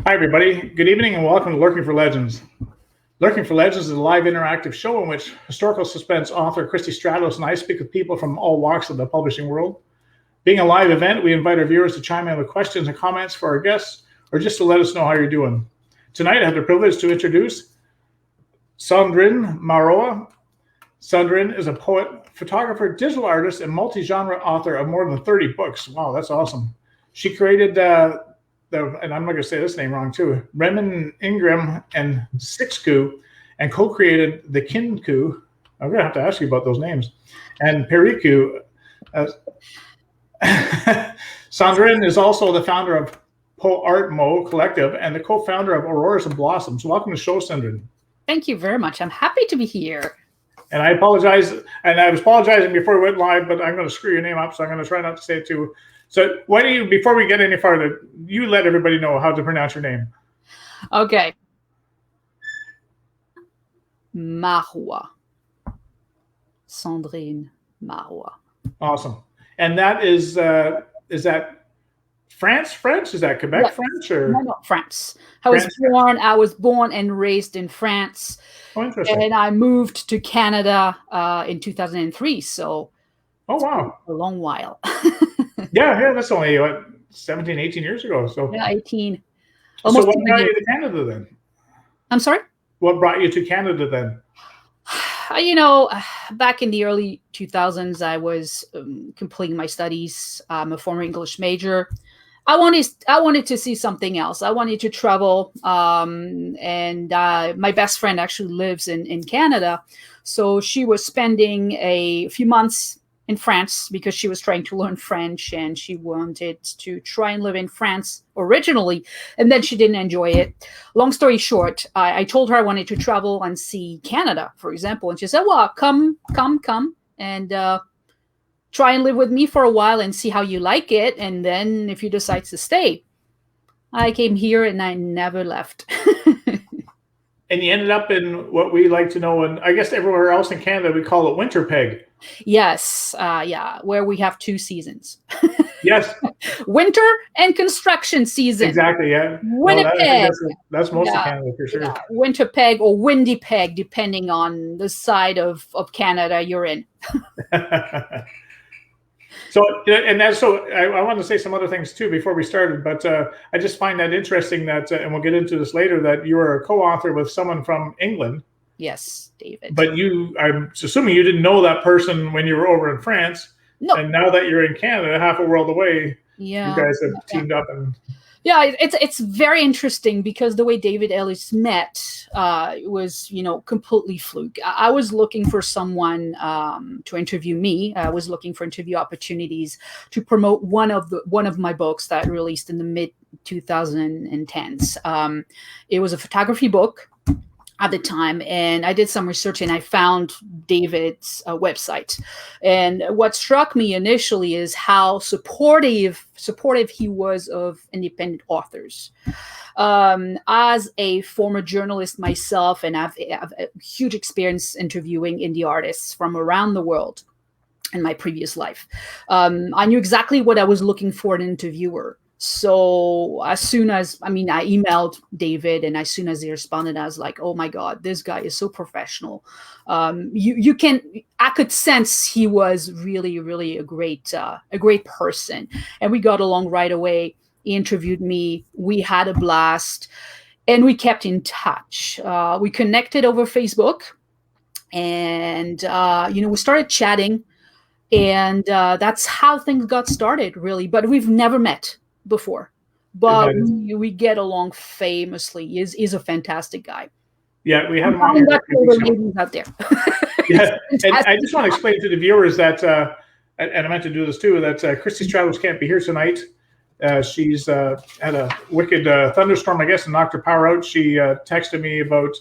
Hi, everybody. Good evening and welcome to Lurking for Legends. Lurking for Legends is a live interactive show in which historical suspense author Christy Stratos and I speak with people from all walks of the publishing world. Being a live event, we invite our viewers to chime in with questions and comments for our guests or just to let us know how you're doing. Tonight, I have the privilege to introduce Cendrine Marrouat. Cendrine is a poet, photographer, digital artist, and multi-genre author of more than 30 books. Wow, that's awesome. She created and I'm not going to say this name wrong too, Reminigram and Sixku, and co-created the Kindku. I'm going to have to ask you about those names. And Pareiku. Cendrine is also the founder of PoArtMo Collective and the co-founder of Auroras Blossoms. Welcome to the show, Cendrine. Thank you very much. I'm happy to be here. And I apologize, and I was apologizing before we went live, but I'm going to screw your name up, so I'm going to try not to say it too. So why don't you, before we get any farther, you let everybody know how to pronounce your name. Okay. Marrouat. Cendrine Marrouat. Awesome. And that is that France French? Is that Quebec French? Or? No, France. I was born and raised in France. Oh, interesting. And I moved to Canada in 2003. So oh, wow. A long while. Yeah, that's only 17, 18 years ago. So yeah, 18. Almost so what brought you to Canada then? I'm sorry? What brought you to Canada then? Back in the early 2000s, I was completing my studies. I'm a former English major. I wanted to see something else. I wanted to travel. And my best friend actually lives in Canada. So she was spending a few months in France because she was trying to learn French and she wanted to try and live in France originally, and then she didn't enjoy it. Long story short, I told her I wanted to travel and see Canada, for example, and she said, well, come and try and live with me for a while and see how you like it, and then if you decide to stay. I came here and I never left. And you ended up in what we like to know, and I guess everywhere else in Canada, we call it Winterpeg. Yes, where we have two seasons. Yes. Winter and construction season. Exactly, yeah. Winnipeg. That's most of Canada for sure. Yeah. Winterpeg or Windypeg, depending on the side of Canada you're in. I want to say some other things too before we started, but I just find that interesting that, and we'll get into this later, that you are a co-author with someone from England. Yes, David. But I'm assuming you didn't know that person when you were over in France. No. And now that you're in Canada, half a world away, you guys have teamed up and. Yeah, it's very interesting because the way David Ellis met was, completely fluke. I was looking for someone to interview me. I was looking for interview opportunities to promote one of my books that released in the mid 2010s. It was a photography book at the time, and I did some research and I found David's website. And what struck me initially is how supportive he was of independent authors. As a former journalist myself, and I've a huge experience interviewing indie artists from around the world in my previous life, I knew exactly what I was looking for in an interviewer. So as soon as, I emailed David, and as soon as he responded, I was like, oh my God, this guy is so professional. I could sense he was really, really a great person. And we got along right away. He interviewed me. We had a blast and we kept in touch. We connected over Facebook and, we started chatting, and that's how things got started, really. But we've never met before, but we get along famously. He's a fantastic guy. Yeah, we have him on here. Out there. Yeah, and I just want to explain to the viewers that, and I meant to do this too, that Christy Stratos can't be here tonight. She's had a wicked thunderstorm, I guess, and knocked her power out. She texted me about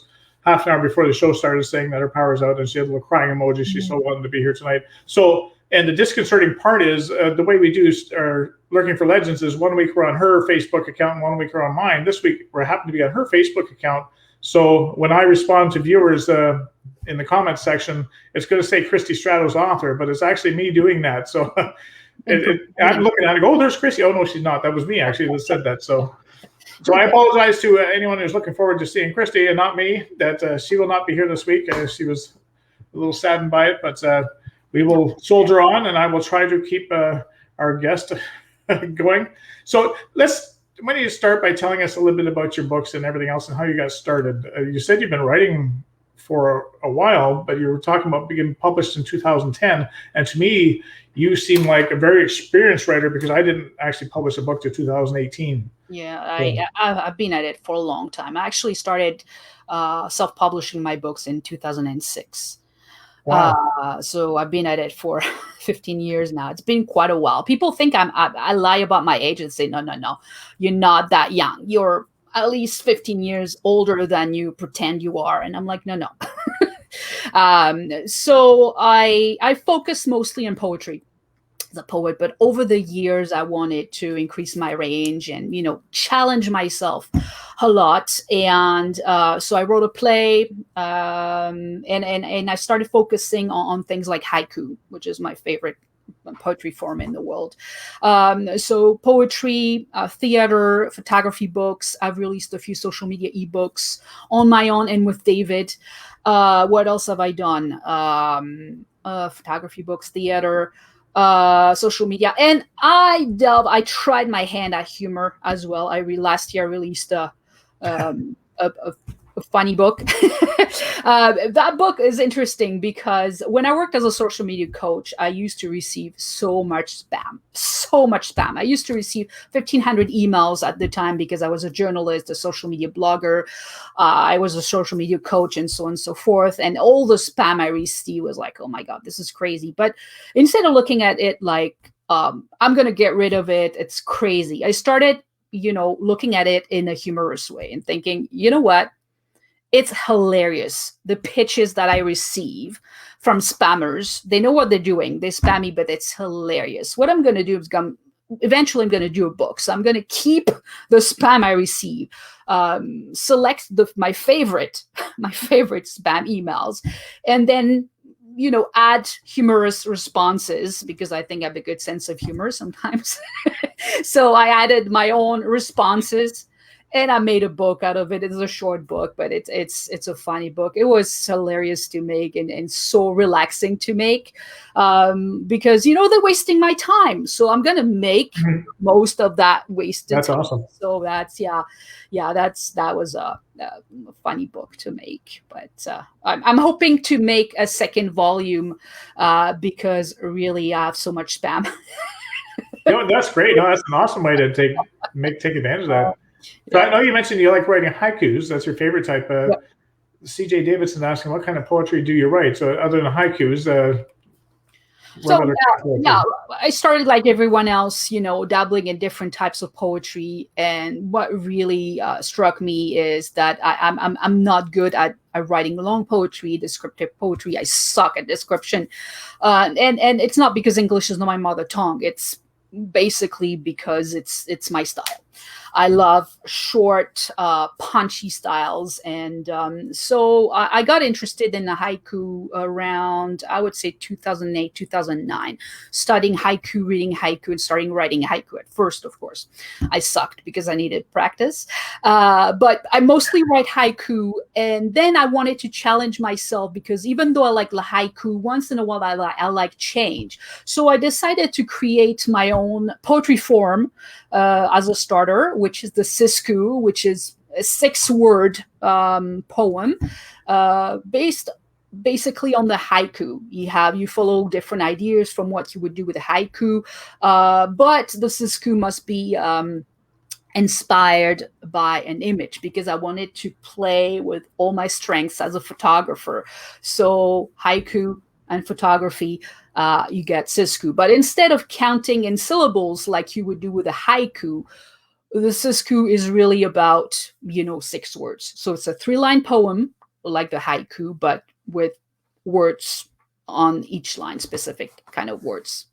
half an hour before the show started saying that her power's out, and she had a little crying emoji. She so wanted to be here tonight. So, and the disconcerting part is the way we do our Lurking for Legends is 1 week we're on her Facebook account and 1 week we're on mine. This week we happen to be on her Facebook account. So when I respond to viewers in the comments section, it's going to say Christy Stratos author, but it's actually me doing that. So I'm looking at it and go, oh, there's Christy. Oh, no, she's not. That was me actually that said that. So So I apologize to anyone who's looking forward to seeing Christy and not me, that she will not be here this week. She was a little saddened by it, but we will soldier on, and I will try to keep our guest going. So why don't you start by telling us a little bit about your books and everything else and how you got started? You said you've been writing for a while, but you were talking about being published in 2010. And to me, you seem like a very experienced writer, because I didn't actually publish a book till 2018. Yeah, I've been at it for a long time. I actually started self-publishing my books in 2006. Wow. So I've been at it for 15 years now. It's been quite a while. People think I lie about my age and say, no, you're not that young. You're at least 15 years older than you pretend you are. And I'm like, no. So I focus mostly on poetry as a poet, but over the years I wanted to increase my range and, challenge myself a lot. And so I wrote a play, and I started focusing on things like haiku, which is my favorite poetry form in the world. So poetry, theater, photography books. I've released a few social media ebooks on my own and with David. What else have I done? Photography books, theater, social media, and I tried my hand at humor as well. Last year I released a funny book. That book is interesting because when I worked as a social media coach, I used to receive so much spam. I used to receive 1,500 emails at the time because I was a journalist, a social media blogger. I was a social media coach, and so on and so forth. And all the spam I received was like, oh my God, this is crazy. But instead of looking at it like, I'm going to get rid of it, it's crazy, I started, looking at it in a humorous way and thinking, you know what? It's hilarious. The pitches that I receive from spammers, they know what they're doing. They spam me, but it's hilarious. What I'm going to do is eventually I'm going to do a book. So I'm going to keep the spam I receive, select my favorite spam emails, and then, add humorous responses, because I think I have a good sense of humor sometimes. So I added my own responses, and I made a book out of it. It's a short book, but it's a funny book. It was hilarious to make and so relaxing to make, because they're wasting my time. So I'm gonna make most of that wasted. That's time. awesome. So that was a funny book to make. But I'm hoping to make a second volume, because really I have so much spam. That's great. No, that's an awesome way to take advantage of that. So I know you mentioned you like writing haikus. That's your favorite type. CJ Davidson asking, what kind of poetry do you write? So other than haikus, I started like everyone else, dabbling in different types of poetry. And what really struck me is that I'm not good at writing long poetry, descriptive poetry. I suck at description, and it's not because English is not my mother tongue. It's basically because it's my style. I love short, punchy styles. And so I got interested in the haiku around, I would say 2008, 2009, studying haiku, reading haiku, and starting writing haiku. At first, of course, I sucked because I needed practice. But I mostly write haiku. And then I wanted to challenge myself, because even though I like the haiku, once in a while I like change. So I decided to create my own poetry form as a starter, which is the Sixku, which is a 6-word poem based basically on the haiku. You follow different ideas from what you would do with a haiku, but the Sixku must be inspired by an image, because I wanted to play with all my strengths as a photographer. So haiku and photography, you get Sixku. But instead of counting in syllables like you would do with a haiku, the Sixku is really about, 6 words. So it's a 3-line poem like the haiku, but with words on each line, specific kind of words.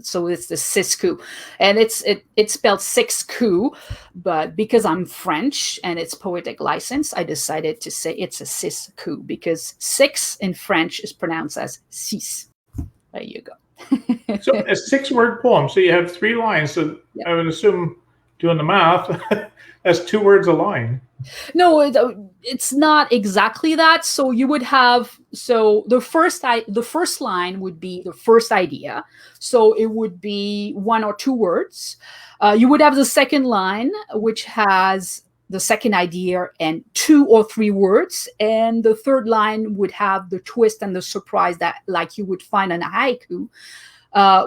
So it's the Sixku, and it's spelled Sixku, but because I'm French and it's poetic license, I decided to say it's a Sixku, because 6 in French is pronounced as six. There you go. So a 6-word poem. So you have 3 lines. So I would assume, doing the math, that's 2 words a line. No, it's not exactly that. So you would have, so the first line would be the first idea. So it would be 1 or 2 words. You would have the second line, which has the second idea and 2 or 3 words. And the third line would have the twist and the surprise that like you would find in a haiku,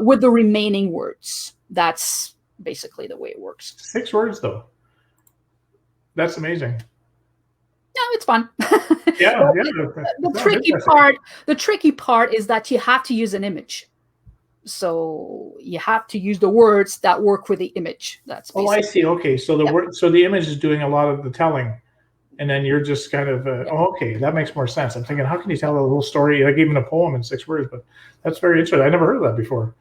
with the remaining words. That's basically the way it works. 6 words though. That's amazing. No, it's fun. Yeah, the tricky part is that you have to use an image. So you have to use the words that work with the image. That's basically. Oh, I see. Okay, so the image is doing a lot of the telling, and then you're just kind of okay, that makes more sense. I'm thinking, how can you tell a little story, like even a poem in 6 words? But that's very interesting. I never heard of that before.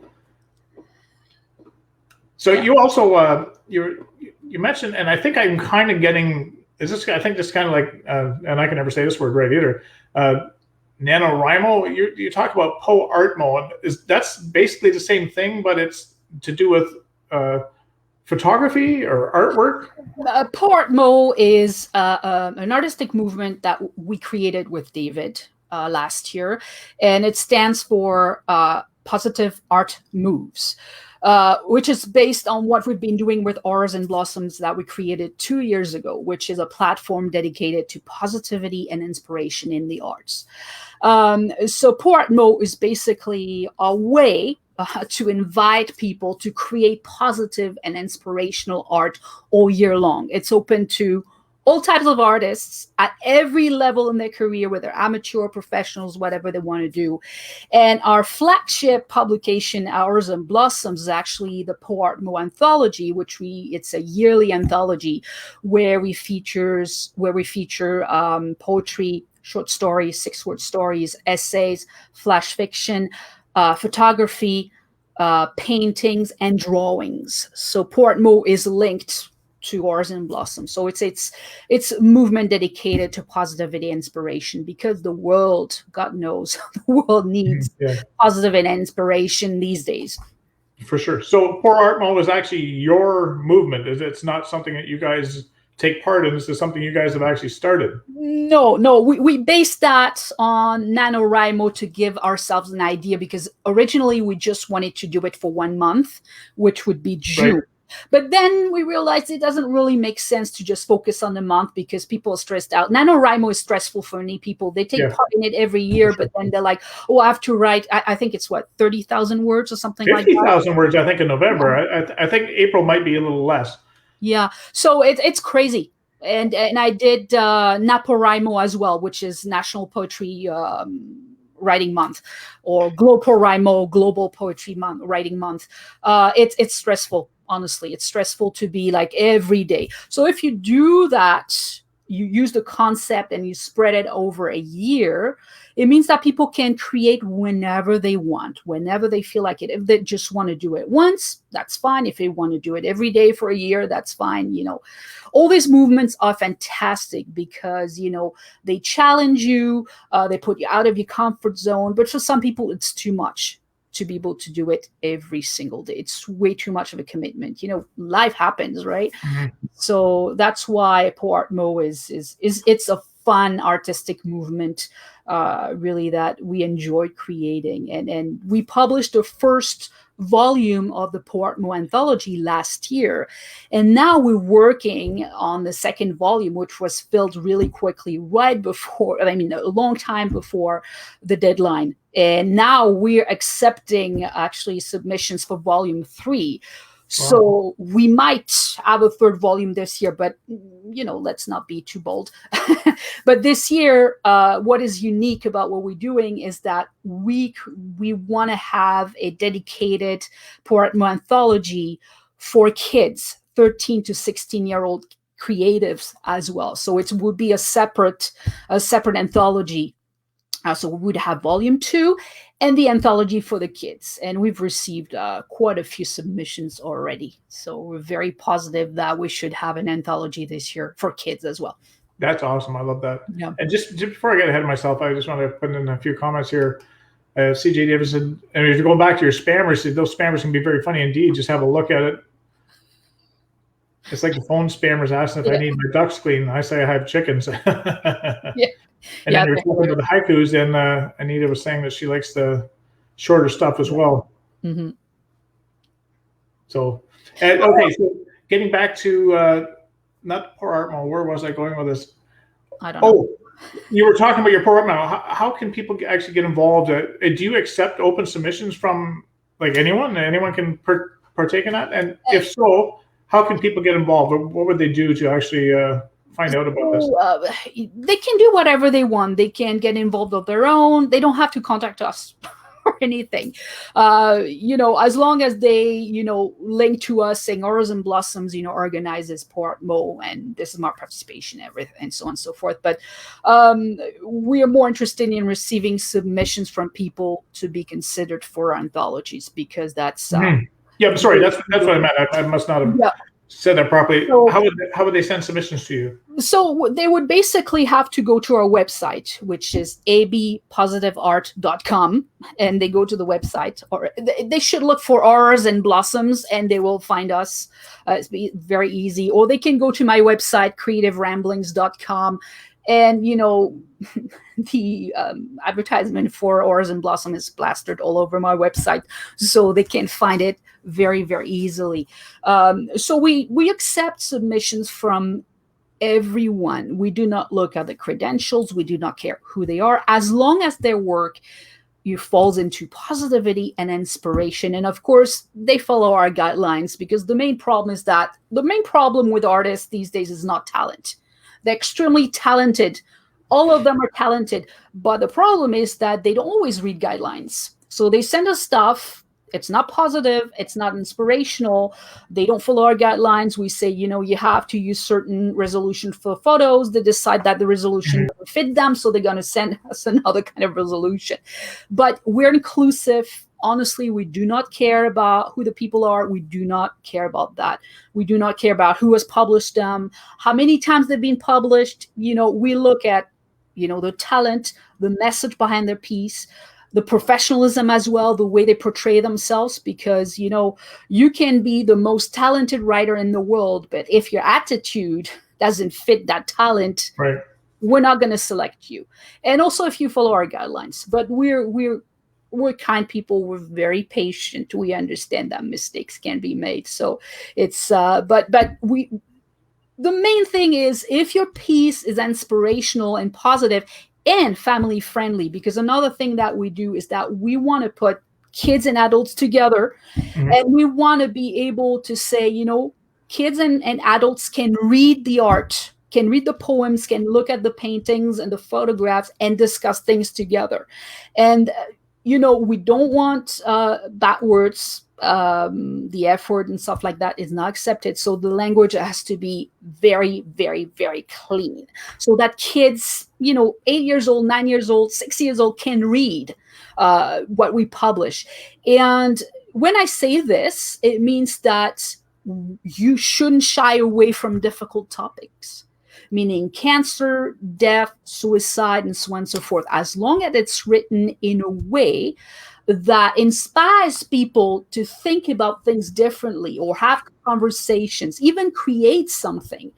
So you also you mentioned, and I think I'm kind of getting. I think this kind of like, and I can never say this word right either. NaNoWriMo. You talk about PoArtMo. That's basically the same thing, but it's to do with photography or artwork? PoArtMo is an artistic movement that we created with David last year, and it stands for Positive Art Moves. Which is based on what we've been doing with Auroras and Blossoms that we created 2 years ago, which is a platform dedicated to positivity and inspiration in the arts. So PoArtMo is basically a way to invite people to create positive and inspirational art all year long. It's open to all types of artists at every level in their career, whether amateur, professionals, whatever they want to do. And our flagship publication, Auroras and Blossoms, is actually the PoArtMo anthology, it's a yearly anthology where we feature poetry, short stories, 6-word stories, essays, flash fiction, photography, paintings, and drawings. So PoArtMo is linked to Auroras and Blossoms. So it's a movement dedicated to positivity and inspiration, because the world, God knows, the world needs positive and inspiration these days. For sure. So PoArtMo is actually your movement. It's not something that you guys take part in. This is something you guys have actually started. No. We based that on NaNoWriMo to give ourselves an idea, because originally we just wanted to do it for 1 month, which would be June. Right. But then we realized it doesn't really make sense to just focus on the month, because people are stressed out. NaNoWriMo is stressful for many people. They take part in it every year, but then they're like, oh, I have to write, I think it's 30,000 words or something like that. 50,000 words, I think, in November. I think April might be a little less. Yeah, so it's crazy. And I did NaPoArtMo as well, which is National Poetry Writing Month, or PoArtMo, Global Poetry Writing Month. It's stressful. Honestly, it's stressful to be like every day. So if you do that, you use the concept and you spread it over a year, it means that people can create whenever they want, whenever they feel like it. If they just want to do it once, that's fine. If they want to do it every day for a year, that's fine. All these movements are fantastic because, they challenge you, they put you out of your comfort zone. But for some people, it's too much to be able to do it every single day. It's way too much of a commitment. Life happens, right? Mm-hmm. So that's why PoArtMo it's a fun artistic movement, really, that we enjoyed creating. And we published the first volume of the PoArtMo anthology last year. And now we're working on the second volume, which was filled really quickly a long time before the deadline. And now we're accepting actually submissions for volume 3. So we might have a third volume this year, but let's not be too bold. But this year, what is unique about what we're doing is that we want to have a dedicated PoArtMo anthology for kids, 13 to 16-year-old creatives as well. So it would be a separate anthology. So we would have volume 2 and the anthology for the kids. And we've received quite a few submissions already. So we're very positive that we should have an anthology this year for kids as well. That's awesome. I love that. Yeah. And just before I get ahead of myself, I just want to put in a few comments here. CJ Davidson, and if you're going back to your spammers, those spammers can be very funny indeed. Just have a look at it. It's like the phone spammers asking if I need my ducks cleaned. I say I have chickens. Yeah. And then you're talking about the haikus, and Anita was saying that she likes the shorter stuff as well. Mm-hmm. So, okay, so getting back to not PoArtMo, where was I going with this? I don't know. You were talking about your PoArtMo. How can people actually get involved? Do you accept open submissions from like anyone? Anyone can partake in that? And if so, how can people get involved? What would they do to actually find out about this? They can do whatever they want. They can get involved on their own. They don't have to contact us or anything. As long as they, link to us saying Auroras and Blossoms, organizes PoArtMo, and this is my participation, everything, and so on and so forth. But we are more interested in receiving submissions from people to be considered for anthologies, because that's yeah, I'm sorry. That's what I meant. I must not have said that properly. So, how would they send submissions to you? So they would basically have to go to our website, which is abpositiveart.com, and they go to the website, or they should look for Auroras and Blossoms, and they will find us. It's very easy. Or they can go to my website, creativeramblings.com. And, the advertisement for Auroras and Blossom is plastered all over my website, so they can find it very, very easily. So we accept submissions from everyone. We do not look at the credentials. We do not care who they are, as long as their work falls into positivity and inspiration. And of course, they follow our guidelines, because the main problem with artists these days is not talent. They're extremely talented. All of them are talented. But the problem is that they don't always read guidelines. So they send us stuff. It's not positive. It's not inspirational. They don't follow our guidelines. We say, you have to use certain resolution for photos. They decide that the resolution doesn't fit them, so they're going to send us another kind of resolution. But we're inclusive. Honestly, we do not care about who the people are. We do not care about that. We do not care about who has published them, how many times they've been published. We look at, the talent, the message behind their piece, the professionalism as well, the way they portray themselves, because, you can be the most talented writer in the world, but if your attitude doesn't fit that talent, right, we're not going to select you. And also if you follow our guidelines. But we're kind people. We're very patient. We understand that mistakes can be made. So it's, but the main thing is, if your piece is inspirational and positive and family friendly, because another thing that we do is that we want to put kids and adults together, and we want to be able to say, kids and adults can read the art, can read the poems, can look at the paintings and the photographs and discuss things together. And we don't want bad words. The F word and stuff like that is not accepted. So the language has to be very, very, very clean, so that kids, 8 years old, 9 years old, 6 years old can read what we publish. And when I say this, it means that you shouldn't shy away from difficult topics, meaning cancer, death, suicide, and so on and so forth, as long as it's written in a way that inspires people to think about things differently, or have conversations, even create something,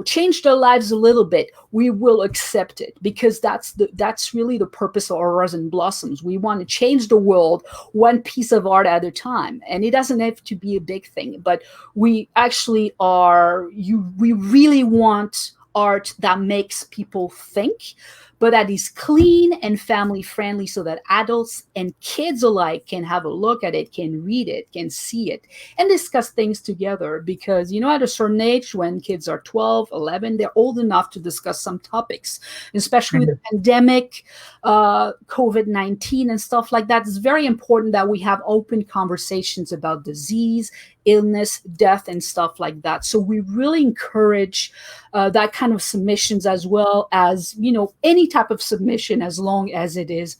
change their lives a little bit. We will accept it, because that's really the purpose of Auroras and Blossoms. We want to change the world one piece of art at a time, and it doesn't have to be a big thing. But we actually we really want art that makes people think, but that is clean and family friendly, so that adults and kids alike can have a look at it, can read it, can see it, and discuss things together. Because, at a certain age, when kids are 12, 11, they're old enough to discuss some topics, especially with the pandemic, COVID-19 and stuff like that. It's very important that we have open conversations about disease, illness, death, and stuff like that. So we really encourage that kind of submissions, as well as, any type of submission, as long as it is,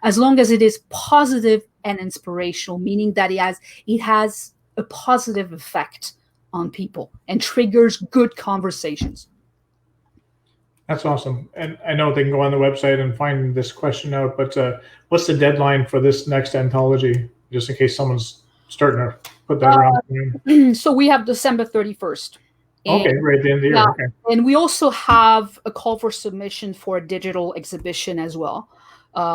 as long as it is positive and inspirational, meaning that it has a positive effect on people and triggers good conversations. That's awesome. And I know they can go on the website and find this question out, but what's the deadline for this next anthology, just in case someone's starting to put that around. So we have December 31st. Okay, right at the end of the year. Okay. And we also have a call for submission for a digital exhibition as well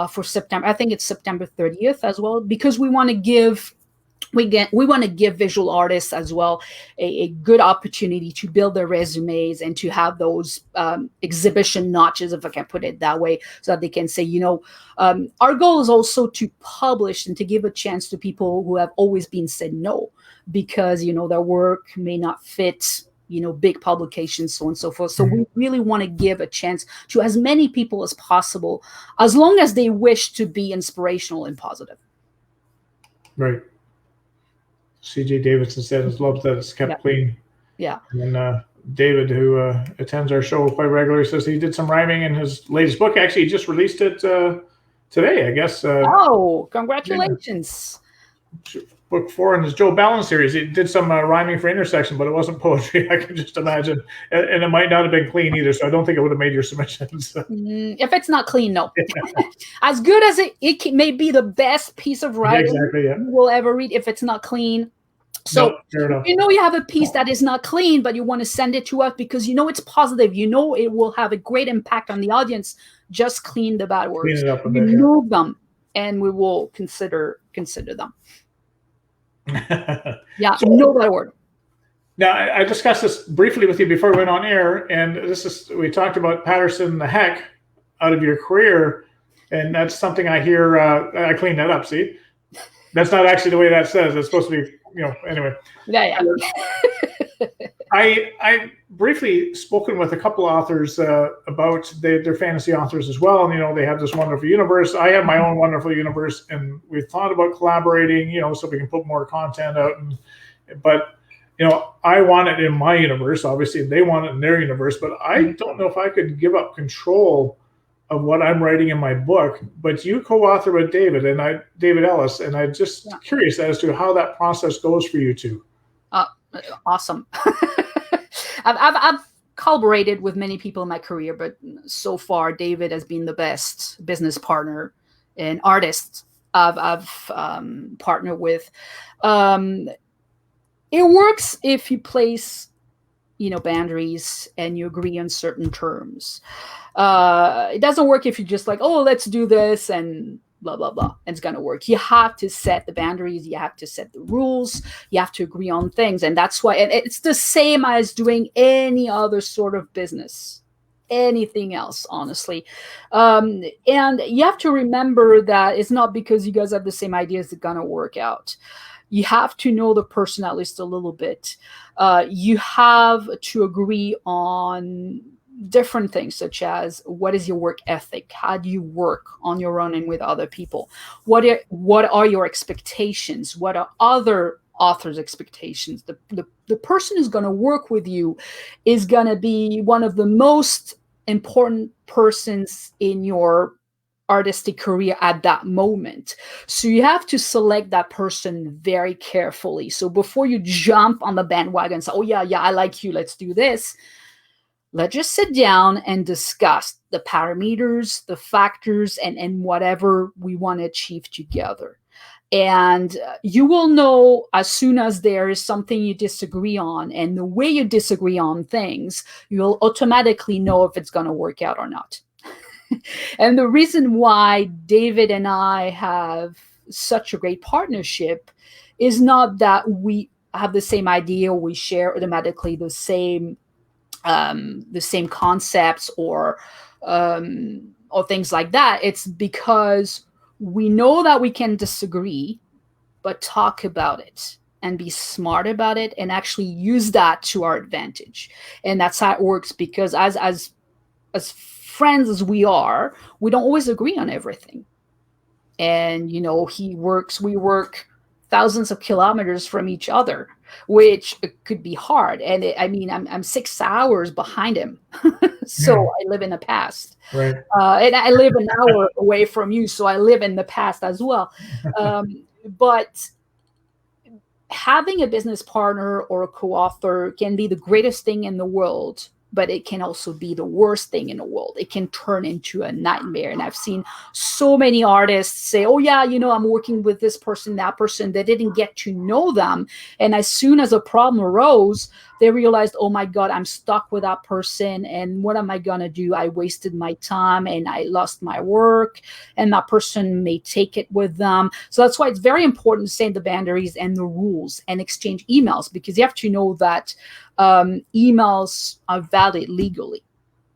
for September. I think it's September 30th as well, because we want to give visual artists as well a good opportunity to build their resumes and to have those exhibition notches, if I can put it that way, so that they can say, our goal is also to publish and to give a chance to people who have always been said no, because, their work may not fit, big publications, so on and so forth. So we really want to give a chance to as many people as possible, as long as they wish to be inspirational and positive. Right. C.J. Davidson says loves that it's kept clean. Yeah. And David, who attends our show quite regularly, says he did some rhyming in his latest book. Actually, he just released it today, I guess. Oh, congratulations. Book 4 in his Joe Ballin series. He did some rhyming for Intersection, but it wasn't poetry, I can just imagine. And it might not have been clean either, so I don't think it would have made your submissions. If it's not clean, no. As good as it may be the best piece of writing you will ever read, if it's not clean. So, you have a piece that is not clean, but you want to send it to us because it's positive. It will have a great impact on the audience. Just clean the bad words. Clean it up a bit, remove them, and we will consider them. So, no bad word. Now, I discussed this briefly with you before we went on air, and we talked about Patterson the heck out of your career, and that's something I hear. I cleaned that up. See, that's not actually the way that says. It's supposed to be, anyway. Yeah. I briefly spoken with a couple authors about they're fantasy authors as well, and they have this wonderful universe. I have my own wonderful universe, and we've thought about collaborating, so we can put more content out. But I want it in my universe. Obviously, they want it in their universe, but I don't know if I could give up control of what I'm writing in my book. But you co-author with David Ellis, and I'm just curious as to how that process goes for you two. Awesome. I've collaborated with many people in my career, but so far David has been the best business partner and artist I've partnered with. It works if you place, boundaries and you agree on certain terms. It doesn't work if you just like, oh, let's do this and blah, blah, blah. It's going to work. You have to set the boundaries. You have to set the rules. You have to agree on things. And that's why, and it's the same as doing any other sort of business, anything else, honestly. And you have to remember that it's not because you guys have the same ideas that going to work out. You have to know the person at least a little bit. You have to agree on different things, such as what is your work ethic? How do you work on your own and with other people? What are your expectations? What are other authors' expectations? The person who's going to work with you is going to be one of the most important persons in your artistic career at that moment. So you have to select that person very carefully. So before you jump on the bandwagon and say, oh yeah, I like you, let's do this. Let's just sit down and discuss the parameters, the factors, and whatever we want to achieve together. And you will know as soon as there is something you disagree on, and the way you disagree on things, you'll automatically know if it's going to work out or not. And the reason why David and I have such a great partnership is not that we have the same idea, or we share automatically the same concepts or things like that. It's because we know that we can disagree, but talk about it and be smart about it and actually use that to our advantage. And that's how it works, because as friends as we are, we don't always agree on everything. And, we work thousands of kilometers from each other, which could be hard. And I'm 6 hours behind him. So I live in the past. Right. And I live an hour away from you. So I live in the past as well. But having a business partner or a co-author can be the greatest thing in the world, but it can also be the worst thing in the world. It can turn into a nightmare. And I've seen so many artists say, oh yeah, I'm working with this person, that person. They didn't get to know them. And as soon as a problem arose, they realized, oh my God, I'm stuck with that person. And what am I going to do? I wasted my time and I lost my work, and that person may take it with them. So that's why it's very important to set the boundaries and the rules and exchange emails, because you have to know that emails are valid legally.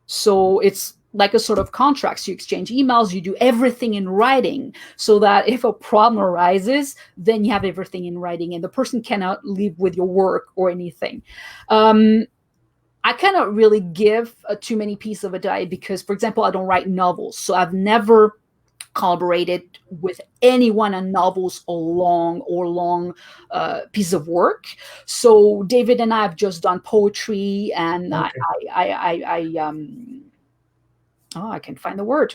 So it's like a sort of contract. So you exchange emails, you do everything in writing, so that if a problem arises, then you have everything in writing and the person cannot leave with your work or anything. I cannot really give too many pieces of advice because, for example, I don't write novels. So I've never collaborated with anyone on novels or long piece of work. So David and I have just done poetry, and okay. I can find the word.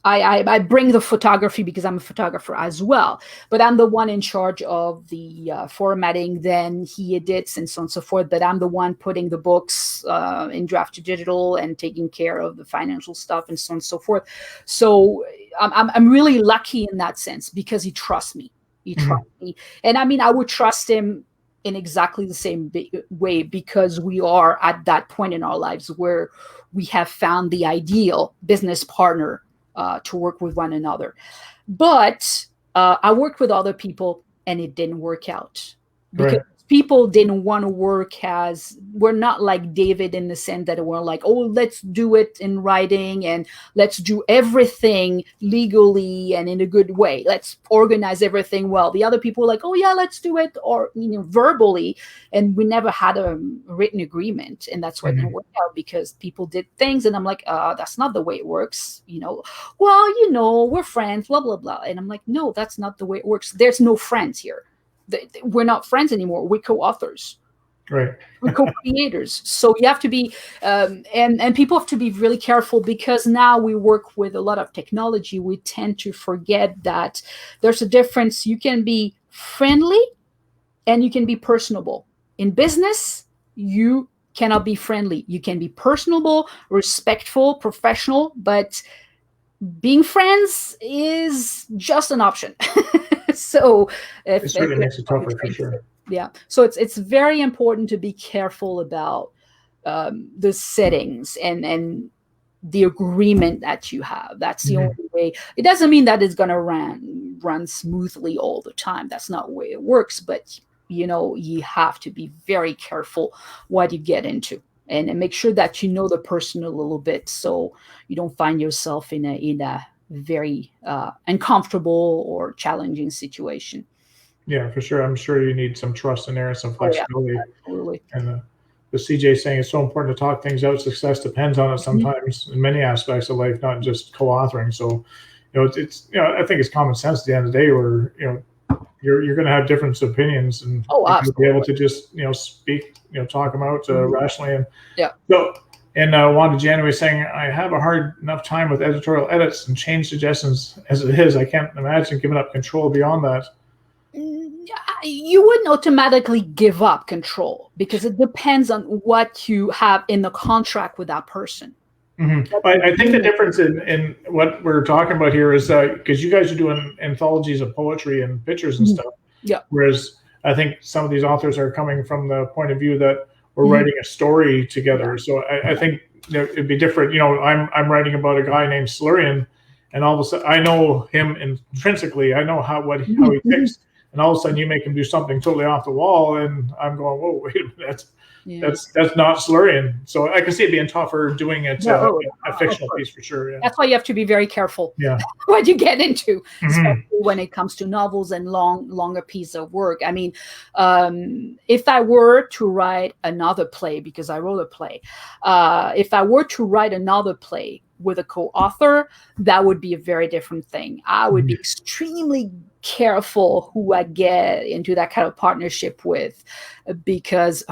I bring the photography because I'm a photographer as well, but I'm the one in charge of the formatting. Then he edits and so on and so forth. But I'm the one putting the books in draft to digital and taking care of the financial stuff and so on and so forth. So I'm really lucky in that sense because he trusts me. He trusts me, and I mean I would trust him in exactly the same way because we are at that point in our lives where we have found the ideal business partner to work with one another. But I worked with other people and it didn't work out because people didn't want to work we're not like David in the sense that we're like, oh, let's do it in writing and let's do everything legally and in a good way. Let's organize everything well. The other people were like, oh yeah, let's do it, or verbally. And we never had a written agreement. And that's why it didn't work out, because people did things and I'm like, that's not the way it works. Well, we're friends, blah, blah, blah. And I'm like, no, that's not the way it works. There's no friends here. We're not friends anymore. We're co-authors. Right. We're co-creators. So you have to be, and people have to be really careful, because now we work with a lot of technology. We tend to forget that there's a difference. You can be friendly and you can be personable. In business, you cannot be friendly. You can be personable, respectful, professional, but being friends is just an option. So it certainly makes it tougher for sure. Yeah. So it's very important to be careful about the settings and the agreement that you have. That's the only way. It doesn't mean that it's going to run smoothly all the time. That's not the way it works. But, you have to be very careful what you get into and make sure that you know the person a little bit, so you don't find yourself in a very uncomfortable or challenging situation. Yeah, for sure. I'm sure you need some trust in there and some flexibility. Oh, yeah, absolutely. And the CJ saying it's so important to talk things out. Success depends on it sometimes in many aspects of life, not just co-authoring. So, it's I think it's common sense at the end of the day where, you're going to have different opinions, and be able to just, speak, talk them out rationally. And so, and Wanda January saying, I have a hard enough time with editorial edits and change suggestions as it is. I can't imagine giving up control beyond that. You wouldn't automatically give up control because it depends on what you have in the contract with that person. I think the difference in what we're talking about here is because you guys are doing anthologies of poetry and pictures and stuff. Yeah. Whereas I think some of these authors are coming from the point of view that we're writing a story together. So I think it'd be different. I'm writing about a guy named Silurian, and all of a sudden I know him intrinsically. I know how he thinks, and all of a sudden you make him do something totally off the wall, and I'm going, whoa, wait a minute. That's not Silurian. So I can see it being tougher doing it a fictional piece for sure. Yeah. That's why you have to be very careful. Yeah. What you get into, especially when it comes to novels and longer piece of work. I mean, if I were to write another play, because I wrote a play, if I were to write another play with a co-author, that would be a very different thing. I would be extremely careful who I get into that kind of partnership with, because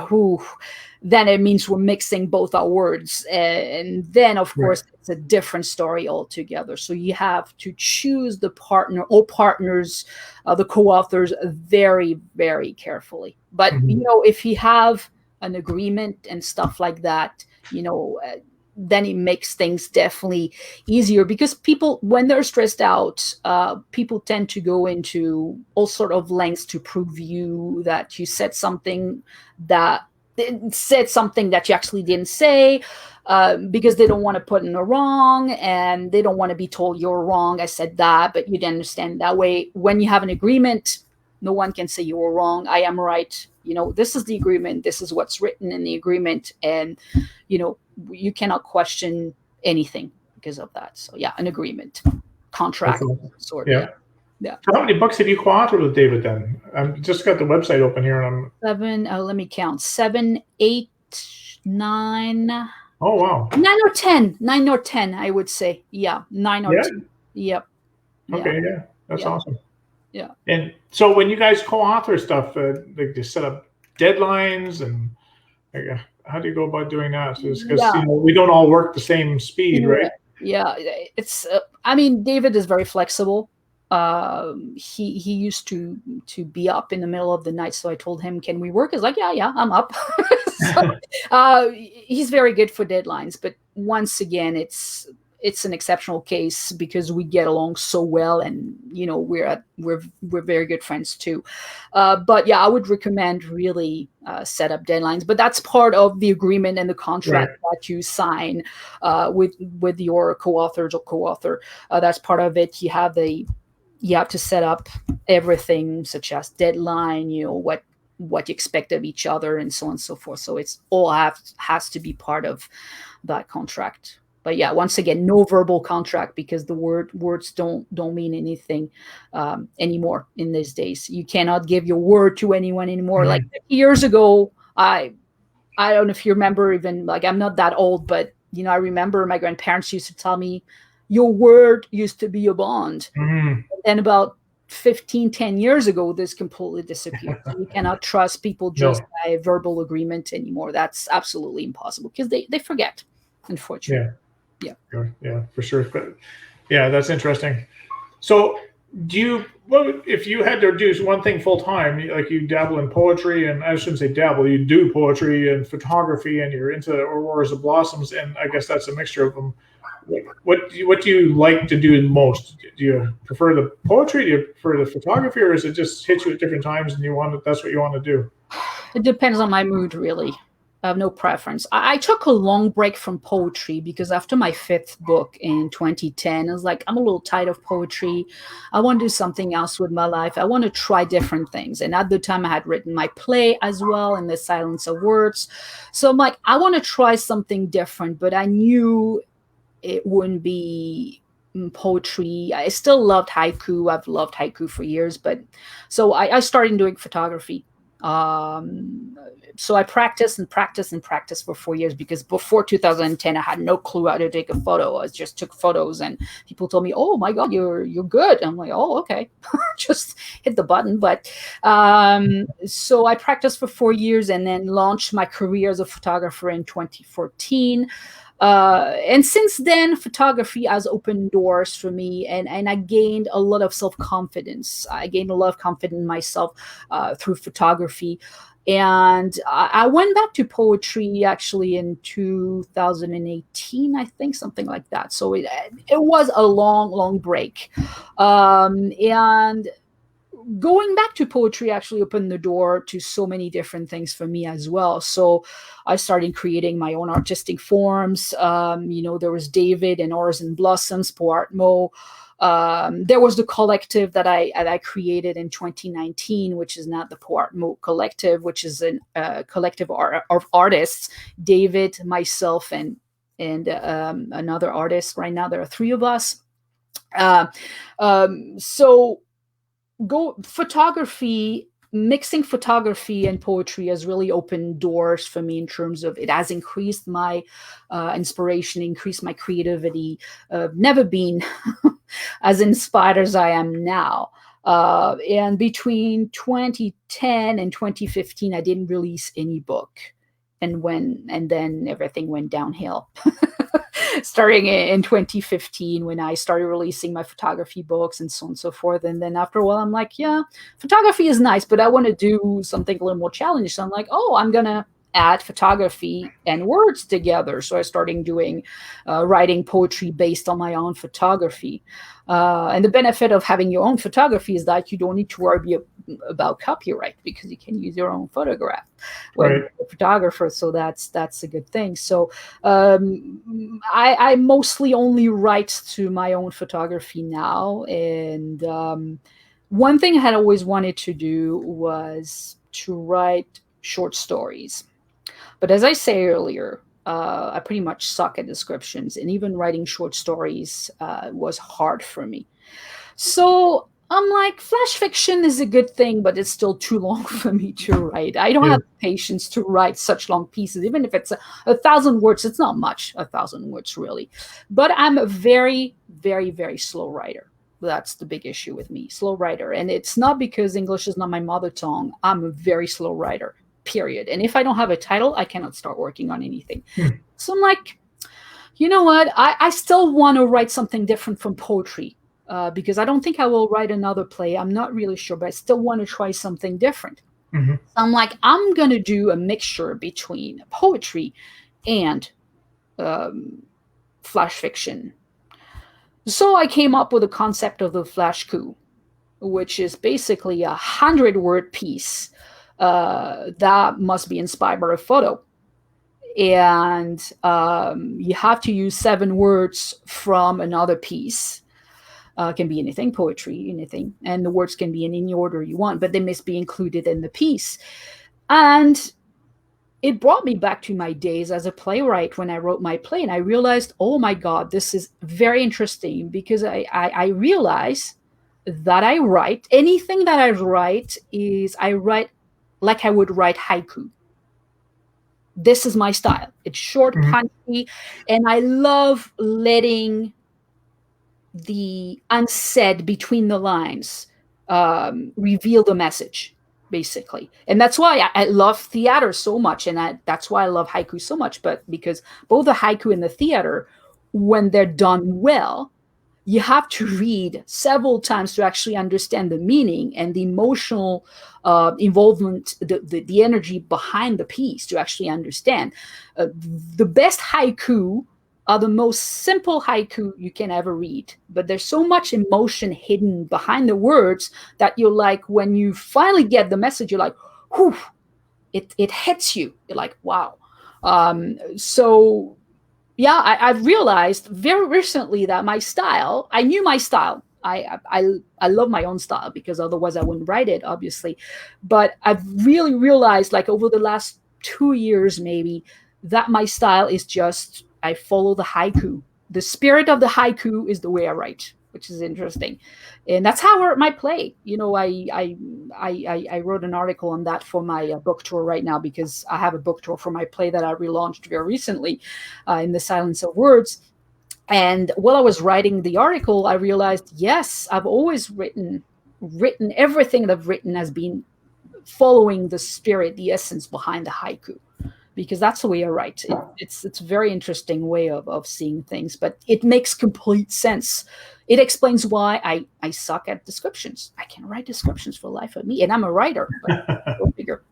then it means we're mixing both our words, and then of course it's a different story altogether. So you have to choose the partner or partners, the co-authors, very, very carefully. But if you have an agreement and stuff like that, then it makes things definitely easier, because people, when they're stressed out, people tend to go into all sort of lengths to prove you that you said something that you actually didn't say, because they don't want to put in a wrong, and they don't want to be told you're wrong. I said that, but you didn't understand that way. When you have an agreement, no one can say you were wrong. I am right. This is the agreement. This is what's written in the agreement. And, you cannot question anything because of that. So yeah, an agreement, contract, sort of. Yeah. So how many books have you co-authored with David then? I've just got the website open here, and I'm 7. Let me count. 7, 8, 9. Oh wow. 9 or 10. 9 or 10, I would say. Yeah, 9 or 10. Yep. Okay. Yeah, that's awesome. Yeah. And so when you guys co-author stuff, like you set up deadlines, and how do you go about doing that? Because we don't all work the same speed, right? Yeah, it's. David is very flexible. He used to be up in the middle of the night, so I told him, "Can we work?" He's like, "Yeah, I'm up." So, he's very good for deadlines, but once again, it's an exceptional case because we get along so well, and we're very good friends too. But yeah, I would recommend really set up deadlines, but that's part of the agreement and the contract that you sign with your co-authors or co-author. That's part of it. You have to set up everything, such as deadline, what you expect of each other, and so on and so forth. So it's all has to be part of that contract. But yeah, once again, no verbal contract, because the words don't mean anything anymore in these days. You cannot give your word to anyone anymore. Like years ago, I don't know if you remember, even like, I'm not that old, but I remember my grandparents used to tell me, your word used to be a bond. And about 10 years ago, this completely disappeared. You cannot trust people just by verbal agreement anymore. That's absolutely impossible, because they forget, unfortunately. Yeah, for sure. But yeah, that's interesting. So if you had to do one thing full time, like you dabble in poetry, and I shouldn't say dabble, you do poetry and photography, and you're into Auroras Blossoms, and I guess that's a mixture of them. What do you like to do most? Do you prefer the poetry? Do you prefer the photography, or is it just hit you at different times and that's what you want to do? It depends on my mood, really. I have no preference. I took a long break from poetry because after my 5th book in 2010, I was like, I'm a little tired of poetry. I want to do something else with my life. I want to try different things. And at the time, I had written my play as well, In the Silence of Words. So I'm like, I want to try something different, but I knew it wouldn't be poetry. I still loved haiku. I've loved haiku for years, but so I started doing photography. So I practiced for 4 years, because before 2010, I had no clue how to take a photo. I just took photos, and people told me, "Oh my God, you're good." I'm like, "Oh, okay." Just hit the button. But so I practiced for 4 years, and then launched my career as a photographer in 2014. And since then, photography has opened doors for me, and I gained a lot of self-confidence. I gained a lot of confidence in myself through photography. And I went back to poetry actually in 2018, I think, something like that. So it was a long break. And going back to poetry actually opened the door to so many different things for me as well. So I started creating my own artistic forms. There was David and Auroras Blossoms, PoArtMo. There was the collective that I created in 2019, which is now the PoArtMo Collective, which is a collective of artists, David, myself, and another artist. Right now, there are 3 of us. So mixing photography and poetry has really opened doors for me in terms of it has increased my inspiration, increased my creativity. Never been as inspired as I am now. And between 2010 and 2015, I didn't release any book. And then everything went downhill. Starting in 2015, when I started releasing my photography books and so on and so forth. And then after a while, I'm like, yeah, photography is nice, but I want to do something a little more challenging. So I'm like, oh, I'm going to add photography and words together. So I started doing writing poetry based on my own photography. And the benefit of having your own photography is that you don't need to worry about copyright because you can use your own photograph when you're a photographer. So that's a good thing. So I mostly only write to my own photography now. And one thing I had always wanted to do was to write short stories. But as I say earlier, I pretty much suck at descriptions, and even writing short stories was hard for me. So I'm like, flash fiction is a good thing, but it's still too long for me to write. I don't have patience to write such long pieces. Even if it's 1,000 words, it's not much, 1,000 words really. But I'm a very, very, very slow writer. That's the big issue with me, slow writer. And it's not because English is not my mother tongue. I'm a very slow writer, period. And if I don't have a title, I cannot start working on anything. So I'm like, you know what? I still want to write something different from poetry because I don't think I will write another play. I'm not really sure, but I still want to try something different. So I'm like, I'm going to do a mixture between poetry and flash fiction. So I came up with the concept of the flash coup, which is basically 100-word piece that must be inspired by a photo. And you have to use 7 words from another piece. Can be anything, poetry, anything. And the words can be in any order you want, but they must be included in the piece. And it brought me back to my days as a playwright when I wrote my play. And I realized, oh my God, this is very interesting because I realize that I write, anything that I write like I would write haiku. This is my style. It's short, punchy, and I love letting the unsaid between the lines reveal the message, basically. And that's why I love theater so much, and that's why I love haiku so much. But because both the haiku and the theater, when they're done well, you have to read several times to actually understand the meaning and the emotional involvement, the energy behind the piece to actually understand. The best haiku are the most simple haiku you can ever read, but there's so much emotion hidden behind the words that you're like, when you finally get the message, you're like, whew, it hits you. You're like, wow. So yeah, I've realized very recently that my style, I knew my style. I love my own style because otherwise I wouldn't write it, obviously. But I've really realized, like over the last 2 years maybe, that my style is just, I follow the haiku. The spirit of the haiku is the way I write, which is interesting. And that's how I wrote my play. You know, I wrote an article on that for my book tour right now because I have a book tour for my play that I relaunched very recently, In the Silence of Words. And while I was writing the article, I realized, yes, I've always written everything that I've written has been following the spirit, the essence behind the haiku, because that's the way I write. It's a very interesting way of seeing things, but it makes complete sense. It explains why I suck at descriptions. I can write descriptions for the life of me, and I'm a writer. Go figure.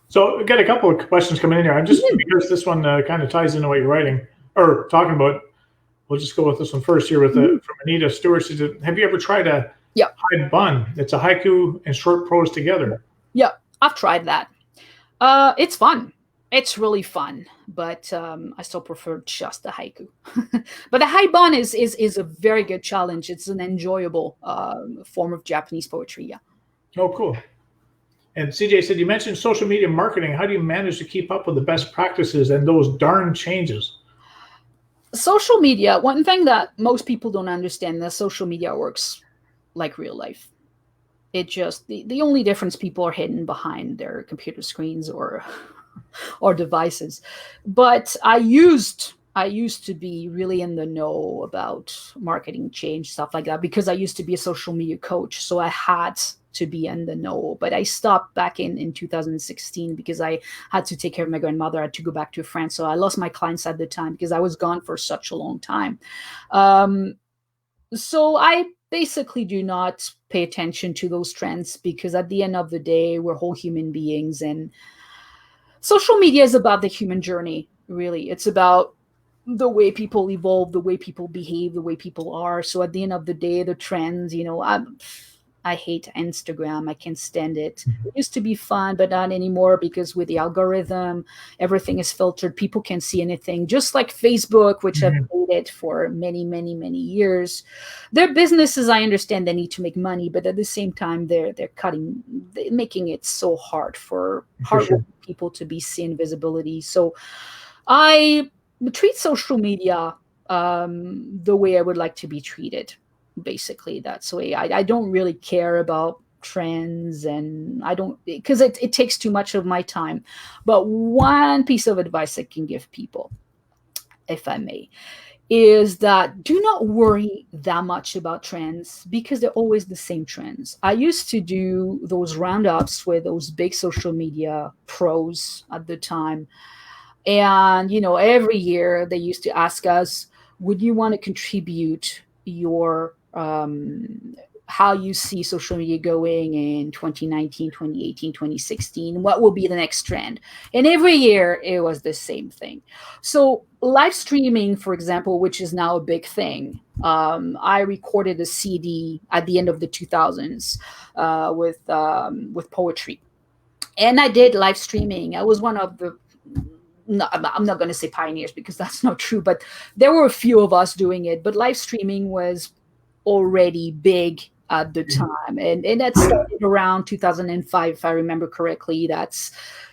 So I got a couple of questions coming in here. I'm just because this one kind of ties into what you're writing or talking about. We'll just go with this one first here with from Anita Stewart. She said, have you ever tried a high bun? It's a haiku and short prose together. Yeah, I've tried that. It's fun. It's really fun, but I still prefer just the haiku. But the high bun is a very good challenge. It's an enjoyable form of Japanese poetry. Yeah. Oh, cool. And CJ said, you mentioned social media marketing. How do you manage to keep up with the best practices and those darn changes? Social media, one thing that most people don't understand, that social media works like real life. It just, the only difference, people are hidden behind their computer screens or devices. But I used to be really in the know about marketing change, stuff like that, because I used to be a social media coach. So I had to be in the know, but I stopped back in 2016 because I had to take care of my grandmother. I had to go back to France. So I lost my clients at the time because I was gone for such a long time. So I basically do not pay attention to those trends because at the end of the day, we're whole human beings, and Social media is about the human journey, really. It's about the way people evolve, the way people behave, the way people are. So at the end of the day, the trends, I hate Instagram. I can't stand it. It used to be fun, but not anymore, because with the algorithm, everything is filtered. People can't see anything. Just like Facebook, which have made it for many, many, many years. Their businesses, I understand they need to make money, but at the same time, they're making it so hard for hardworking people to be seen, visibility. So I treat social media the way I would like to be treated. Basically, that's the way. I don't really care about trends, and I don't, because it takes too much of my time. But one piece of advice I can give people, if I may, is that do not worry that much about trends, because they're always the same trends. I used to do those roundups with those big social media pros at the time. And, every year they used to ask us, would you want to contribute your how you see social media going in 2019, 2018, 2016? What will be the next trend? And every year it was the same thing. So live streaming, for example, which is now a big thing. I recorded a CD at the end of the 2000s with poetry. And I did live streaming. I was one of the, no, I'm not going to say pioneers, because that's not true, but there were a few of us doing it. But live streaming was already big at the time, and that started around 2005, if I remember correctly. That's,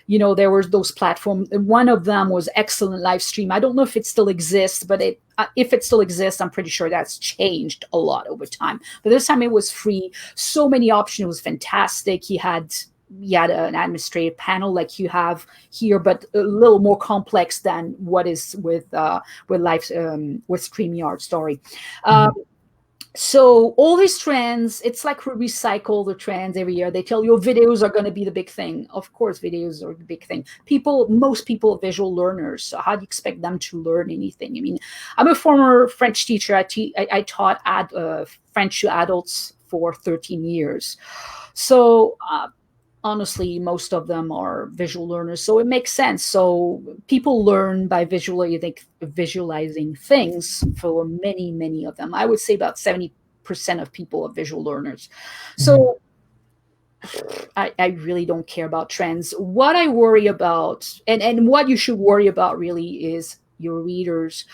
there were those platforms. One of them was Excellent Live Stream. I don't know if it still exists, but if it still exists, I'm pretty sure that's changed a lot over time. But this time it was free, so many options. It was fantastic. You had an administrative panel like you have here, but a little more complex than what is with live with StreamYard. Sorry. So all these trends, it's like we recycle the trends every year. They tell you videos are going to be the big thing. Of course, videos are the big thing. Most people are visual learners. So how do you expect them to learn anything? I mean, I'm a former French teacher. I taught French to adults for 13 years. So honestly, most of them are visual learners, so it makes sense. So people learn by visualizing things. For many, many of them, I would say about 70% of people are visual learners. So I really don't care about trends. What I worry about, and what you should worry about really, is your readers.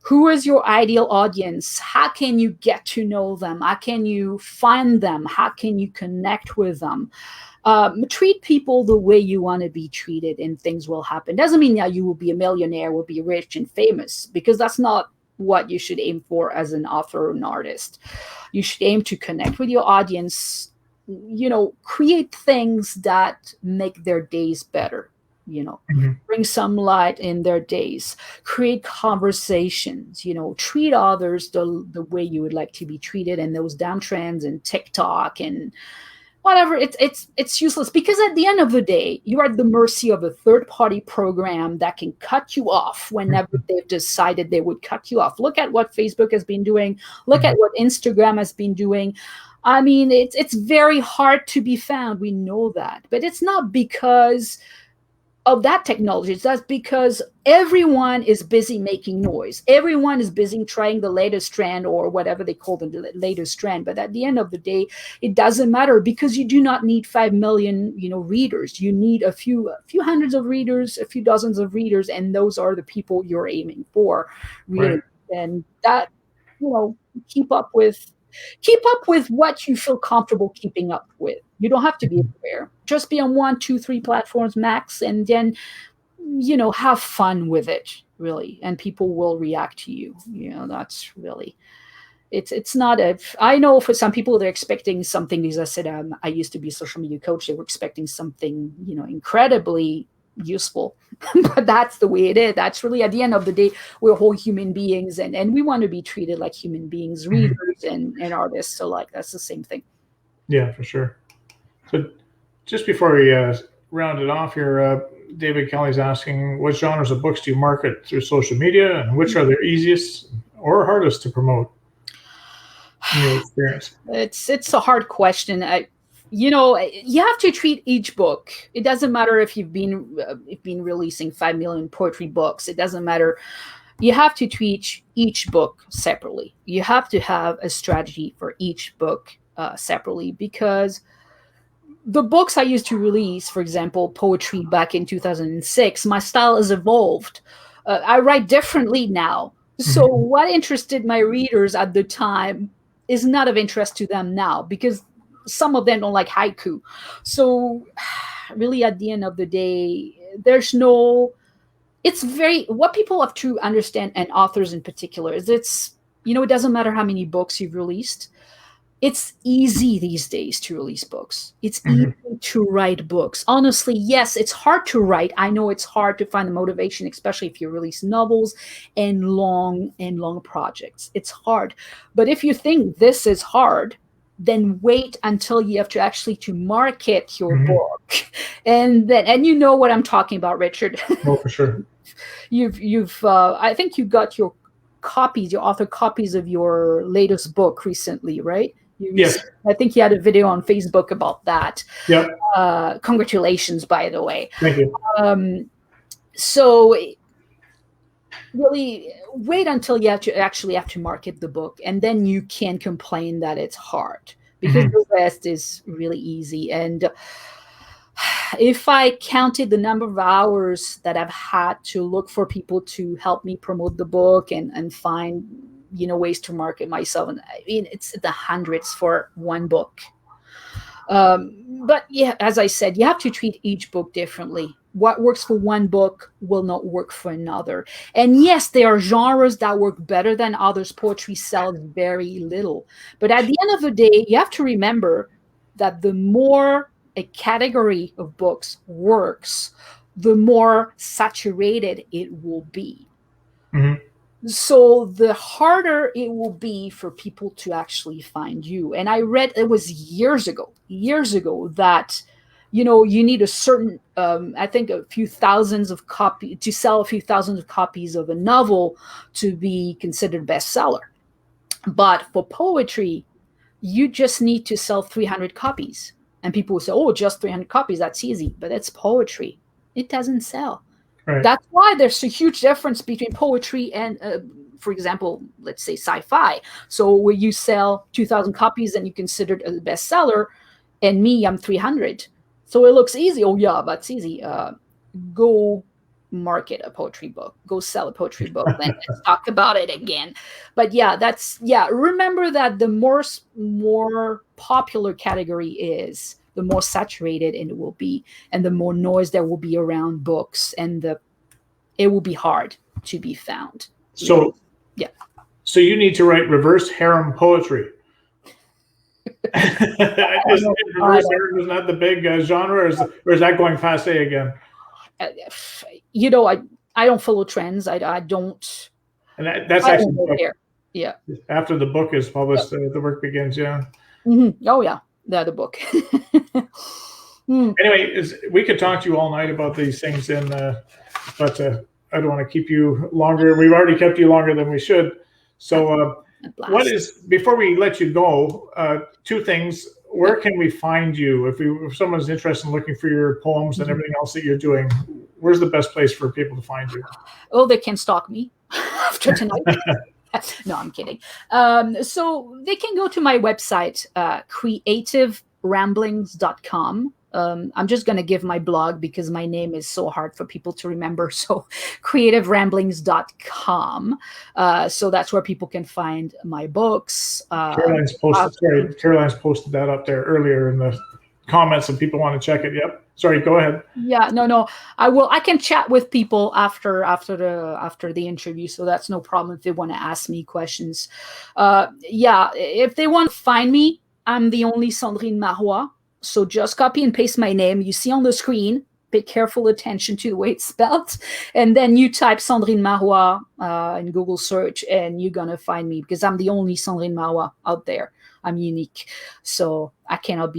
Who is your ideal audience? How can you get to know them? How can you find them? How can you connect with them? Treat people the way you want to be treated, and things will happen. Doesn't mean that you will be a millionaire, will be rich and famous, because that's not what you should aim for as an author or an artist. You should aim to connect with your audience, create things that make their days better, bring some light in their days, create conversations, treat others the way you would like to be treated. And those damn trends and TikTok and whatever, it's useless, because at the end of the day, you are at the mercy of a third-party program that can cut you off whenever they've decided they would cut you off. Look at what Facebook has been doing. Look at what Instagram has been doing. I mean, it's very hard to be found. We know that. But it's not because of that technology. That's because everyone is busy making noise. Everyone is busy trying the latest trend, or whatever they call the latest trend. But at the end of the day, it doesn't matter, because you do not need 5 million, readers. You need a few hundreds of readers, a few dozens of readers, and those are the people you're aiming for, really. Right. And that, keep up with what you feel comfortable keeping up with. You don't have to be everywhere. Just be on 1, 2, 3 platforms max, and then, have fun with it, really. And people will react to you. That's really, it's not I know for some people they're expecting something, because I said, I used to be a social media coach. They were expecting something, incredibly useful, but that's the way it is. That's really, at the end of the day, we're whole human beings, and we want to be treated like human beings, readers and artists. So that's the same thing. Yeah, for sure. So just before we round it off here, David Kelly's asking, what genres of books do you market through social media, and which are the easiest or hardest to promote in your experience? It's a hard question. you have to treat each book. It doesn't matter if you've been releasing 5 million poetry books. It doesn't matter. You have to treat each book separately. You have to have a strategy for each book separately, because the books I used to release, for example, poetry back in 2006, my style has evolved. I write differently now. So what interested my readers at the time is not of interest to them now, because some of them don't like haiku. So really, at the end of the day, what people have to understand, and authors in particular, is it doesn't matter how many books you've released. It's easy these days to release books. It's easy to write books. Honestly, yes, it's hard to write. I know it's hard to find the motivation, especially if you release novels and long projects. It's hard. But if you think this is hard, then wait until you have to actually to market your book. And you know what I'm talking about, Richard. Oh, for sure. I think you got your author copies of your latest book recently, right? Yes. I think you had a video on Facebook about that. Yep. Congratulations, by the way. Thank you. So really wait until you actually have to market the book, and then you can complain that it's hard, because the rest is really easy. And if I counted the number of hours that I've had to look for people to help me promote the book and find, ways to market myself, and I mean, it's the hundreds for one book. But yeah, as I said, you have to treat each book differently. What works for one book will not work for another. And yes, there are genres that work better than others. Poetry sells very little. But at the end of the day, you have to remember that the more a category of books works, the more saturated it will be. So the harder it will be for people to actually find you. And I read, it was years ago that, you need a certain, I think a few thousands of copies to sell a few thousands of copies of a novel to be considered bestseller. But for poetry, you just need to sell 300 copies. And people will say, oh, just 300 copies, that's easy. But it's poetry. It doesn't sell. Right. That's why there's a huge difference between poetry and, for example, let's say sci-fi. So where you sell 2,000 copies and you consider it a bestseller, and me, I'm 300. So it looks easy. Oh, yeah, that's easy. Go market a poetry book. Go sell a poetry book. Then let's talk about it again. But remember that the more popular category is, the more saturated it will be, and the more noise there will be around books, and it will be hard to be found. So, So you need to write reverse harem poetry. Reverse harem is not the big genre, or is that going passe again? I don't follow trends. I don't. And that's actually there. Yeah. After the book is published, the work begins. Yeah. Oh yeah. The book. Anyway, we could talk to you all night about these things, but I don't want to keep you longer. We've already kept you longer than we should. So, before we let you go, two things. Where can we find you if someone's interested in looking for your poems and everything else that you're doing? Where's the best place for people to find you? Oh, they can stalk me after tonight. No, I'm kidding. So they can go to my website, creativeramblings.com. I'm just going to give my blog because my name is so hard for people to remember. So creativeramblings.com. So that's where people can find my books. Caroline's posted that up there earlier in the comments and people want to check it. Yep. Sorry, go ahead. Yeah, no. I can chat with people after the interview, so that's no problem if they want to ask me questions. If they want to find me, I'm the only Cendrine Marrouat. So just copy and paste my name. You see on the screen. Pay careful attention to the way it's spelled, and then you type Cendrine Marrouat in Google search, and you're gonna find me because I'm the only Cendrine Marrouat out there. I'm unique, so I cannot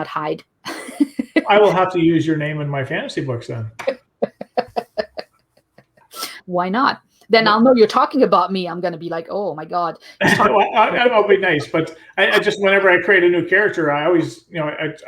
hide. I will have to use your name in my fantasy books then. Why not? Then I'll know you're talking about me. I'm going to be like, oh my God. Well, I'll be nice, but I just, whenever I create a new character, I always,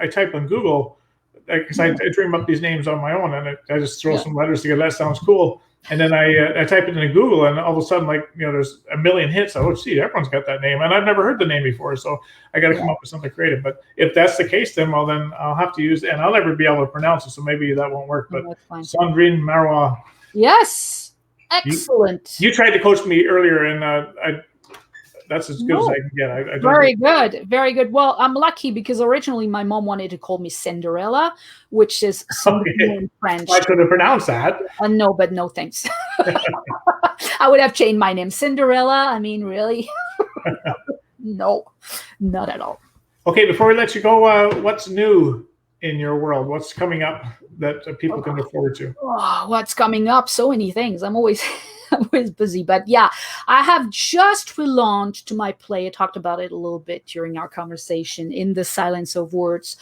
I type in Google, because I dream up these names on my own, and I just throw some letters together. That sounds cool. And then I type it into Google, and all of a sudden, there's a million hits. Oh, gee, everyone's got that name, and I've never heard the name before, so I got to come up with something creative. But if that's the case, then I'll have to use, and I'll never be able to pronounce it, so maybe that won't work. But Cendrine Marrouat. Yes, excellent. You tried to coach me earlier, and that's as good as I can get. Very good, very good. Well, I'm lucky because originally my mom wanted to call me Cinderella, which is in French. I could have pronounced that. No, but no thanks. I would have changed my name. Cinderella, I mean, really? No, not at all. Okay, before we let you go, what's new in your world? What's coming up that people can look forward to? Oh, what's coming up? So many things. I'm always busy, but yeah, I have just relaunched my play. I talked about it a little bit during our conversation, In the Silence of Words.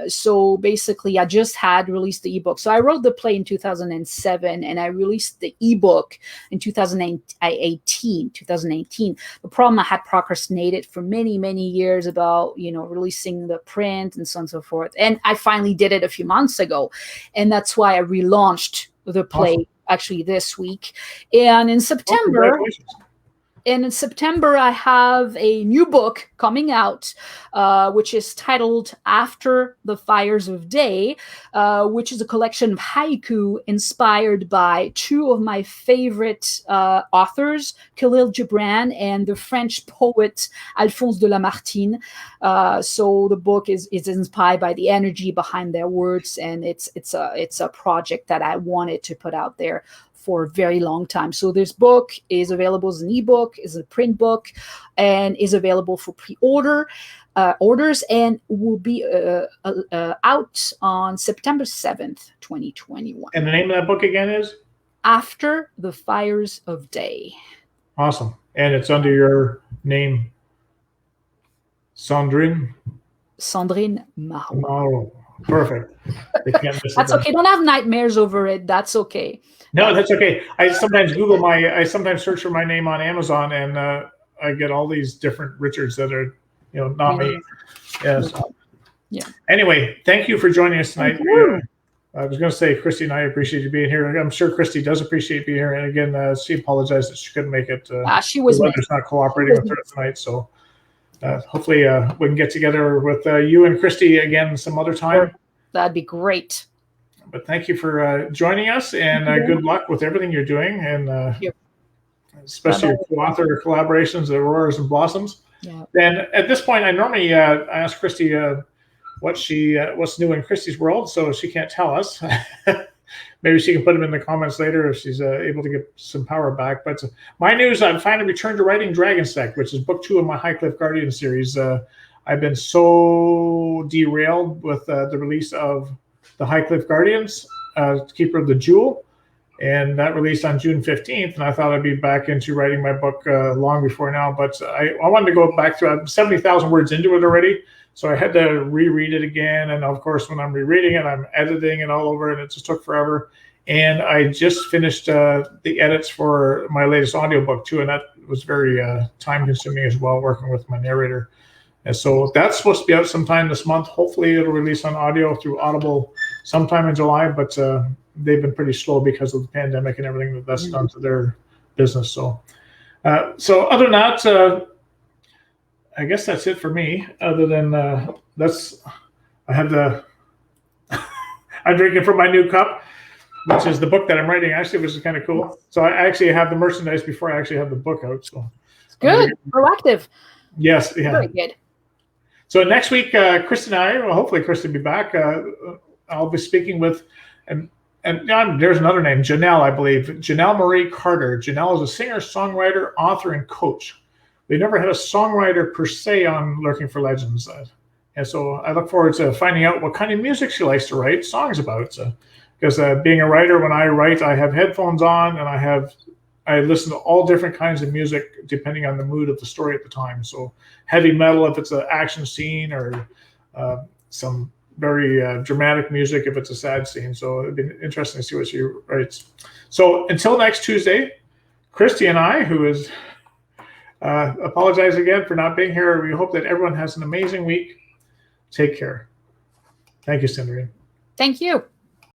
So basically, I just had released the ebook. So I wrote the play in 2007, and I released the ebook in 2018. The problem, I had procrastinated for many, many years about, releasing the print and so on and so forth. And I finally did it a few months ago. And that's why I relaunched the play. Awesome. Actually this week. And in September, I have a new book coming out, which is titled After the Fires of Day, which is a collection of haiku inspired by two of my favorite authors, Khalil Gibran and the French poet Alphonse de Lamartine. So the book is inspired by the energy behind their words, and it's a project that I wanted to put out there for a very long time. So this book is available as an ebook, is a print book, and is available for pre-order orders, and will be out on September 7th, 2021. And the name of that book again is? After the Fires of Day. Awesome. And it's under your name, Cendrine Marrouat. Oh, perfect. They can't miss That's okay. Don't have nightmares over it. That's okay. No, that's okay. I sometimes sometimes search for my name on Amazon, and I get all these different Richards that are, not me. Yes. Yeah. Anyway, thank you for joining us tonight. I was going to say, Christy and I appreciate you being here. I'm sure Christy does appreciate being here. And again, she apologized that she couldn't make it. She was not cooperating with her tonight. So hopefully we can get together with you and Christy again some other time. That'd be great. But thank you for joining us, and good luck with everything you're doing, and especially your co-author collaborations, the Auroras and Blossoms. Yeah. And at this point, I normally ask Christy what's new in Christy's world, so she can't tell us. Maybe she can put them in the comments later if she's able to get some power back. But my news, I've finally returned to writing Dragonsect, which is book 2 of my Highcliffe Guardian series. I've been so derailed with the release of the Highcliffe Guardians, Keeper of the Jewel, and that released on June 15th, and I thought I'd be back into writing my book long before now, but I wanted to go back to 70,000 words into it already, so I had to reread it again, and of course when I'm rereading it, I'm editing it all over, and it just took forever, and I just finished the edits for my latest audiobook too, and that was very time-consuming as well, working with my narrator. And so that's supposed to be out sometime this month. Hopefully it'll release on audio through Audible sometime in July, but they've been pretty slow because of the pandemic and everything that's done to their business. So other than that, I guess that's it for me. Other than I'm drinking from my new cup, which is the book that I'm writing, actually, which is kind of cool. So I actually have the merchandise before I actually have the book out. So it's good. Proactive. Yes. Yeah. Very good. So next week, Chris and I, hopefully Chris will be back. I'll be speaking with, and there's another name, Janelle, I believe. Janelle Marie Carter. Janelle is a singer, songwriter, author, and coach. We never had a songwriter per se on Lurking for Legends. And so I look forward to finding out what kind of music she likes to write songs about. Because being a writer, when I write, I have headphones on, and I listen to all different kinds of music depending on the mood of the story at the time. So heavy metal if it's an action scene, or some very dramatic music if it's a sad scene. So it'd be interesting to see what she writes. So until next Tuesday, Christy and I, who is apologize again for not being here. We hope that everyone has an amazing week. Take care. Thank you, Cendrine. Thank you.